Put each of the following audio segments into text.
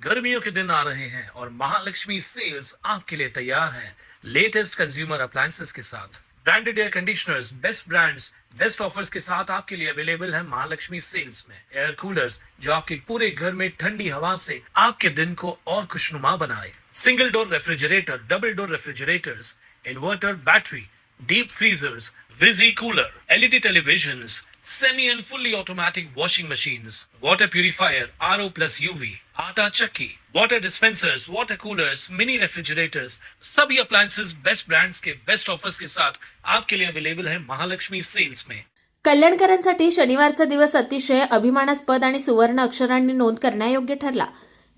गर्मियों के दिन आ रहे हैं और महालक्ष्मी सेल्स आपके लिए तैयार है लेटेस्ट कंज्यूमर अप्लायंसेस के साथ। Branded air conditioners, best brands, best offers के साथ आपके लिए अवेलेबल है महालक्ष्मी सेल्स में। एयर कूलर्स जो आपके पूरे घर में ठंडी हवा से आपके दिन को और खुशनुमा बनाए। Single door refrigerator, double door refrigerators, inverter battery, deep freezers, visi cooler, LED televisions, semi and fully automatic washing machines, water purifier, RO plus UV, आटा चक्की, water dispensers, water coolers, mini refrigerators, सभी appliances best brands के best offers के साथ आपके लिए available है Mahalakshmi sales में। कल्याणकरांसाठी शनिवारचा दिवस अतिशय अभिमानास्पद आणि सुवर्ण अक्षरांनी नोंद करण्यायोग्य ठरला।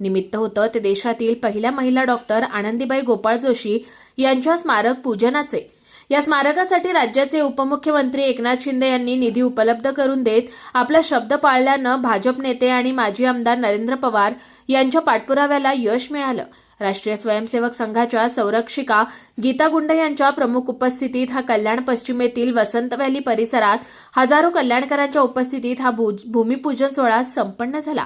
निमित्त होतं ते देशातील पहिल्या महिला डॉक्टर आनंदीबाई गोपाळ जोशी यांच्या स्मारक पूजनाचे। या स्मारकासाठी राज्याचे उपमुख्यमंत्री एकनाथ शिंदे यांनी निधी उपलब्ध करून देत आपला शब्द पाळल्यानं भाजप नेते आणि माजी आमदार नरेंद्र पवार यांच्या पाठपुराव्याला यश मिळालं। राष्ट्रीय स्वयंसेवक संघाच्या संरक्षिका गीता गुंड यांच्या प्रमुख उपस्थितीत हा कल्याण पश्चिमेतील वसंत व्हॅली परिसरात हजारो कल्याणकरांच्या उपस्थितीत हा भूमिपूजन सोहळा संपन्न झाला।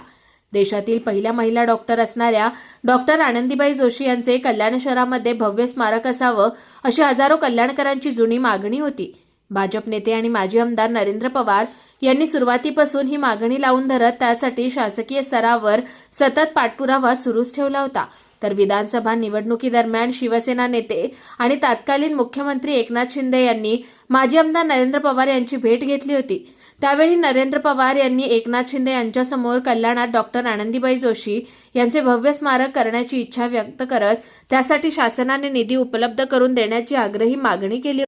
देशातील पहिल्या महिला डॉक्टर असणाऱ्या डॉक्टर आनंदीबाई जोशी यांचे कल्याण शहरामध्ये भव्य स्मारक असावं अशी हजारो कल्याणकरांची जुनी मागणी होती। भाजप नेते आणि माजी आमदार नरेंद्र पवार यांनी सुरुवातीपासून ही मागणी लावून धरत त्यासाठी शासकीय स्तरावर सतत पाठपुरावा सुरूच ठेवला होता। तर विधानसभा निवडणुकीदरम्यान शिवसेना नेते आणि तत्कालीन मुख्यमंत्री एकनाथ शिंदे यांनी माजी आमदार नरेंद्र पवार यांची भेट घेतली होती। त्यावेळी नरेंद्र पवार यांनी एकनाथ शिंदे यांच्यासमोर कल्याणात डॉक्टर आनंदीबाई जोशी यांचे भव्य स्मारक करण्याची इच्छा व्यक्त करत त्यासाठी शासनाने निधी उपलब्ध करून देण्याची आग्रही मागणी केली।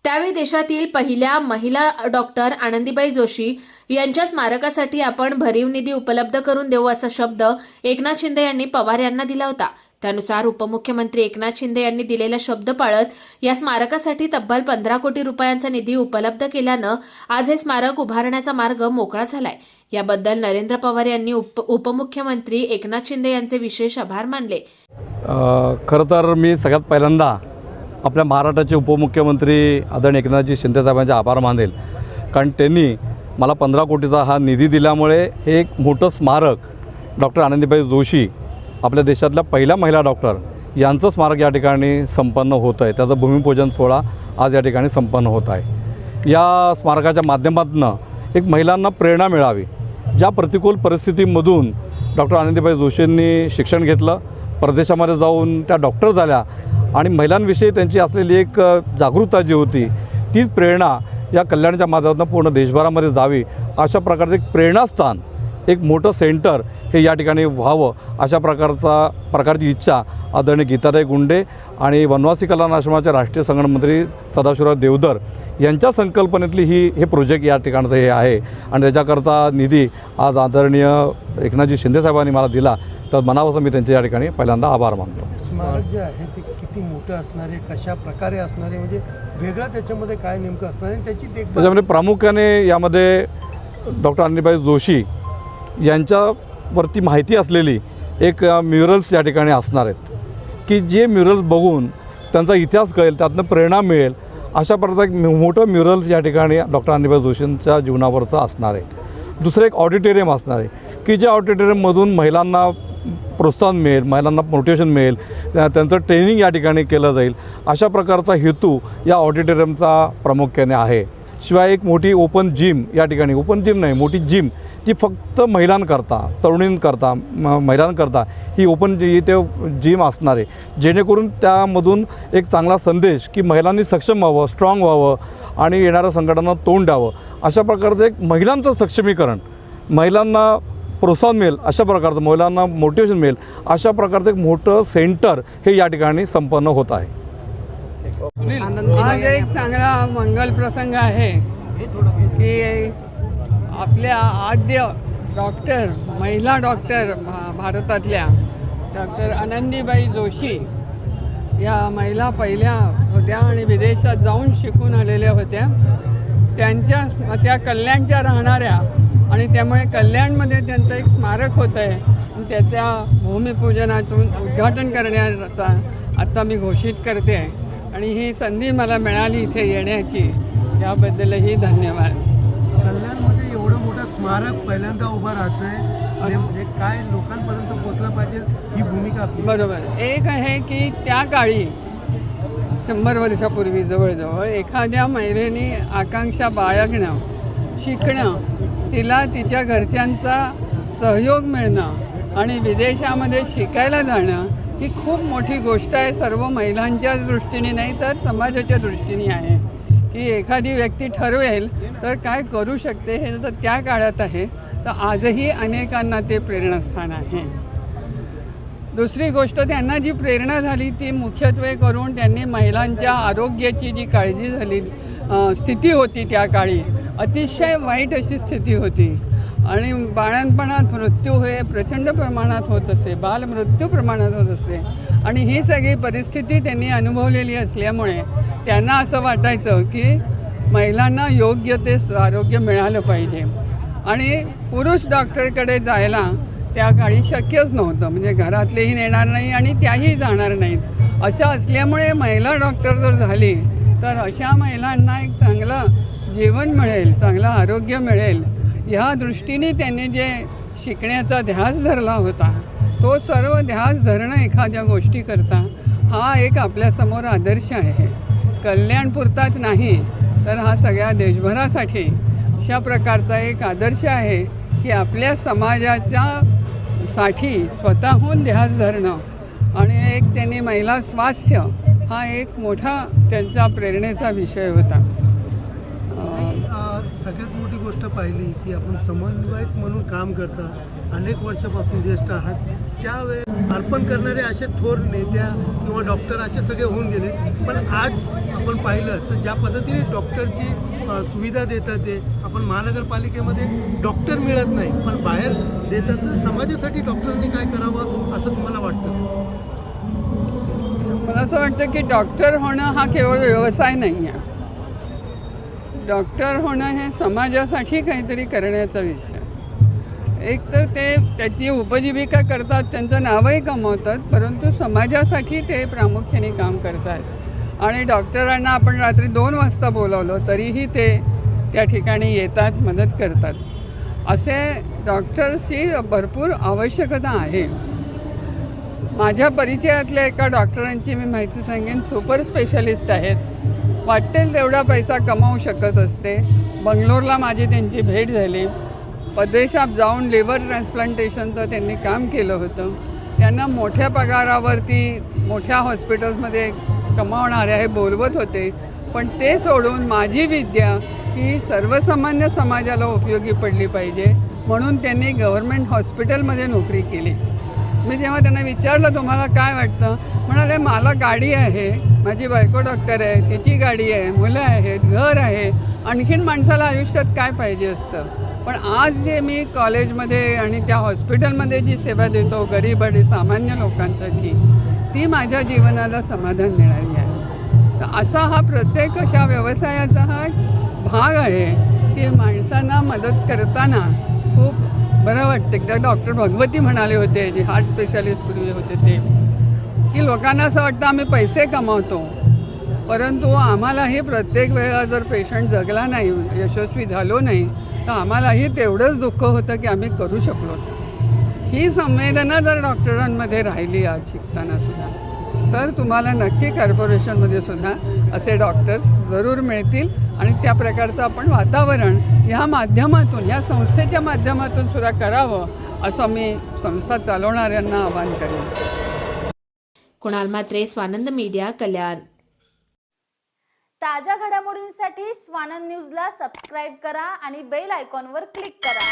त्यावेळी देशातील पहिल्या महिला डॉक्टर आनंदीबाई जोशी यांच्या स्मारकासाठी आपण भरीव निधी उपलब्ध करून देऊ असा शब्द एकनाथ शिंदे यांनी पवार यांना दिला होता। त्यानुसार उपमुख्यमंत्री एकनाथ शिंदे यांनी दिलेला शब्द पाळत या स्मारकासाठी तब्बल 15 कोटी रुपयांचा निधी उपलब्ध केल्यानं आज हे स्मारक उभारण्याचा मार्ग मोकळा झालाय। याबद्दल नरेंद्र पवार यांनी उपमुख्यमंत्री एकनाथ शिंदे यांचे विशेष आभार मानले। खरं तर मी सगळ्यात पहिल्यांदा आपल्या महाराष्ट्राचे उपमुख्यमंत्री आदरणीय एकनाथजी शिंदे साहेबांचे आभार मानेल, कारण त्यांनी मला 15 कोटीचा हा निधी दिल्यामुळे हे एक मोठं स्मारक डॉक्टर आनंदीबाई जोशी आपल्या देशातल्या पहिल्या महिला डॉक्टर यांचं स्मारक या ठिकाणी संपन्न होतं आहे। त्याचं भूमिपूजन सोहळा आज या ठिकाणी संपन्न होत आहे। या स्मारकाच्या माध्यमातून एक महिलांना प्रेरणा मिळावी। ज्या प्रतिकूल परिस्थितीमधून डॉक्टर आनंदीबाई जोशींनी शिक्षण घेतलं, परदेशामध्ये जाऊन त्या डॉक्टर झाल्या आणि महिलांविषयी त्यांची असलेली एक जागरूकता जी होती तीच प्रेरणा या कल्याणच्या माध्यमातून पूर्ण देशभरामध्ये जावी, अशा प्रकारचं एक प्रेरणास्थान, एक मोठं सेंटर हे या ठिकाणी व्हावं अशा प्रकारची इच्छा आदरणीय गीताताई गुंडे आणि वनवासी कल्याण आश्रमाचे राष्ट्रीय संघटनमंत्री सदाशिवराव देवधर यांच्या संकल्पनेतली हे प्रोजेक्ट या ठिकाणचं हे आहे आणि त्याच्याकरता निधी आज आदरणीय एकनाथजी शिंदे साहेबांनी मला दिला, तर मनापासून मी त्यांच्या या ठिकाणी पहिल्यांदा आभार मानतो। स्मारक जे आहे ते किती मोठं असणार आहे, कशा प्रकारे असणार आहे, म्हणजे वेगळं त्याच्यामध्ये काय नेमकं असणार आहे त्याची त्याच्यामध्ये प्रामुख्याने यामध्ये डॉक्टर आनंदीबाई जोशी यांच्यावरती माहिती असलेली एक म्युरल्स या ठिकाणी असणार आहेत की जे म्युरल्स बघून त्यांचा इतिहास कळेल, त्यातनं प्रेरणा मिळेल, अशा प्रकारचं एक मोठं म्युरल्स या ठिकाणी डॉक्टर आनंदीबाई जोशींच्या जीवनावरचं असणार आहे। दुसरं एक ऑडिटोरियम असणार आहे की ज्या ऑडिटोरियममधून महिलांना प्रोत्साहन मिळेल, महिलांना मोटिवेशन मिळेल, त्यांचं ट्रेनिंग या ठिकाणी केलं जाईल, अशा प्रकारचा हेतू या ऑडिटोरियमचा प्रामुख्याने आहे। शिवाय एक मोठी ओपन जिम या ठिकाणी, ओपन जिम नाही, मोठी जिम जी फक्त महिलांकरता, तरुणींकरता, महिलांकरता ही इथे जिम असणार आहे, जेणेकरून त्यामधून एक चांगला संदेश की महिलांनी सक्षम व्हावं, स्ट्रॉंग व्हावं आणि येणाऱ्या संकटांना तोंड द्यावं, अशा प्रकारचं एक महिलांचं सक्षमीकरण, महिलांना प्रोत्साहन मिळेल अशा प्रकारचं, महिलांना मोटिवेशन मिळेल अशा प्रकारचं एक मोठं सेंटर हे या ठिकाणी संपन्न होत आहे। आज एक चांगला मंगल प्रसंग आहे की आपल्या आद्य डॉक्टर, महिला डॉक्टर भारतातल्या डॉक्टर आनंदीबाई जोशी या महिला पहिल्या होत्या आणि विदेशात जाऊन शिकून आलेल्या होत्या। त्या कल्याणच्या राहणाऱ्या आणि त्यामुळे कल्याणमध्ये त्यांचं एक स्मारक होतं आहे, त्याच्या भूमिपूजनातून उद्घाटन करण्याचा आता मी घोषित करते आणि ही संधी मला मिळाली इथे येण्याची, याबद्दलही धन्यवाद। कल्याणमध्ये एवढं मोठं स्मारक पहिल्यांदा उभं राहतंय, म्हणजे काय लोकांपर्यंत पोहोचलं पाहिजे पाहिजे ही भूमिका आपली. बरोबर. एक आहे की त्या काळी 100 वर्षापूर्वी जवळजवळ एखाद्या महिलेने आकांक्षा बाळगणं, शिकणं, तिला तिच्या घरच्यांचा सहयोग मिळणं आणि विदेशामध्ये शिकायला जाणं ही खूप मोठी गोष्ट आहे. सर्व महिलांच्याच दृष्टीने नाही तर समाजाच्या दृष्टीने आहे की एखादी व्यक्ती ठरवेल तर काय करू शकते हे जर त्या काळात आहे तर आजही अनेकांना ते प्रेरणास्थान आहे. दुसरी गोष्ट, त्यांना जी प्रेरणा झाली ती मुख्यत्वे करून त्यांनी महिलांच्या आरोग्याची जी काळजी झाली स्थिती होती त्या काळी, अतिशय वाईट अशी स्थिती होती आणि बाळंतपणात मृत्यू हे प्रचंड प्रमाणात होत असे, बालमृत्यू प्रमाणात होत असे आणि ही सगळी परिस्थिती त्यांनी अनुभवलेली असल्यामुळे त्यांना असं वाटायचं की महिलांना योग्य ते आरोग्य मिळालं पाहिजे आणि पुरुष डॉक्टरकडे जायला त्या काळी शक्यच नव्हतं. म्हणजे घरातलेही नेणार नाही आणि त्याही जाणार नाहीत. अशा असल्यामुळे महिला डॉक्टर जर झाली तर अशा महिलांना एक चांगलं जीवन मिळेल, चांगलं आरोग्य मिळेल ह्या दृष्टीने त्यांनी जे शिकण्याचा ध्यास धरला होता तो सर्व ध्यास धरणं एखाद्या गोष्टीकरता हा एक आपल्यासमोर आदर्श आहे. कल्याणपुरताच नाही तर हा सगळ्या देशभरासाठी अशा प्रकारचा एक आदर्श आहे की आपल्या समाजाच्यासाठी स्वतःहून ध्यास धरणं आणि एक त्यांनी महिला स्वास्थ्य हा एक मोठा त्यांचा प्रेरणेचा विषय होता. सगळ्यात मोठी गोष्ट पाहिली की आपण समन्वयक म्हणून काम करता, अनेक वर्षापासून ज्येष्ठ आहात, त्यावेळेस अर्पण करणारे असे थोर नेत्या किंवा डॉक्टर असे सगळे होऊन गेले. पण आज आपण पाहिलं तर ज्या पद्धतीने डॉक्टरची सुविधा देतात ते आपण महानगरपालिकेमध्ये डॉक्टर मिळत नाही पण बाहेर देतात, तर समाजासाठी डॉक्टरांनी काय करावं असं तुम्हाला वाटतं? मला असं वाटतं की डॉक्टर होणं हा केवळ व्यवसाय नाही आहे. डॉक्टर होणं हे समाजासाठी काहीतरी करण्याचा विषय. एक तर ते त्याची उपजीविका करतात, त्यांचं नावही कमवतात, परंतु समाजासाठी ते प्रामुख्याने काम करतात आणि डॉक्टरांना आपण रात्री 2 वाजता बोलावलं तरीही ते त्या ठिकाणी येतात, मदत करतात. असे डॉक्टर्सची भरपूर आवश्यकता आहे. माझ्या परिचयातल्या एका डॉक्टरांची मी माहिती सांगेन. सुपर स्पेशालिस्ट आहेत, वाटेल तेवढा पैसा कमावू शकत असते. बंगलोरला माझी त्यांची भेट झाली. परदेशात जाऊन लिव्हर ट्रान्सप्लांटेशनचं त्यांनी काम केलं होतं. त्यांना मोठ्या पगारावरती मोठ्या हॉस्पिटल्समध्ये कमावणारे हे बोलवत होते, पण ते सोडून माझी विद्या ही सर्वसामान्य समाजाला उपयोगी पडली पाहिजे म्हणून त्यांनी गव्हर्मेंट हॉस्पिटलमध्ये नोकरी केली. मी जेव्हा त्यांना विचारलं तुम्हाला काय वाटतं, म्हणाले मला गाडी आहे, माझी बायको डॉक्टर आहे, तिची गाडी आहे, मुलं आहेत, घर आहे, आणखीन माणसाला आयुष्यात काय पाहिजे असतं. पण आज जे मी कॉलेजमध्ये आणि त्या हॉस्पिटलमध्ये जी सेवा देतो गरीब आणि सामान्य लोकांसाठी, ती माझ्या जीवनाला समाधान देणारी आहे. तर असा हा प्रत्येक अशा व्यवसायाचा हा भाग आहे की माणसांना मदत करताना खूप बरं वाटतं. त्या डॉक्टर भगवती म्हणाले होते, जे हार्ट स्पेशालिस्ट पूर्वी होते ते, की लोकांना असं वाटतं आम्ही पैसे कमावतो, परंतु आम्हालाही प्रत्येक वेळेला जर पेशंट जगला नाही, यशस्वी झालो नाही, तर आम्हालाही तेवढंच दुःख होतं की आम्ही करू शकलो. ही संवेदना जर डॉक्टरांमध्ये राहिली आज शिकताना सुद्धा, तर तुम्हाला नक्की कॉर्पोरेशनमध्ये सुद्धा असे डॉक्टर्स जरूर मिळतील आणि त्या प्रकारचं आपण वातावरण ह्या माध्यमातून, या संस्थेच्या माध्यमातून सुद्धा करावं असं मी संस्था चालवणाऱ्यांना आवाहन करेन. कुणाल म्हात्रे, स्वानंद मीडिया, कल्याण. ताज्या घडामोडींसाठी स्वानंद न्यूजला सबस्क्राईब करा आणि बेल आयकॉनवर क्लिक करा.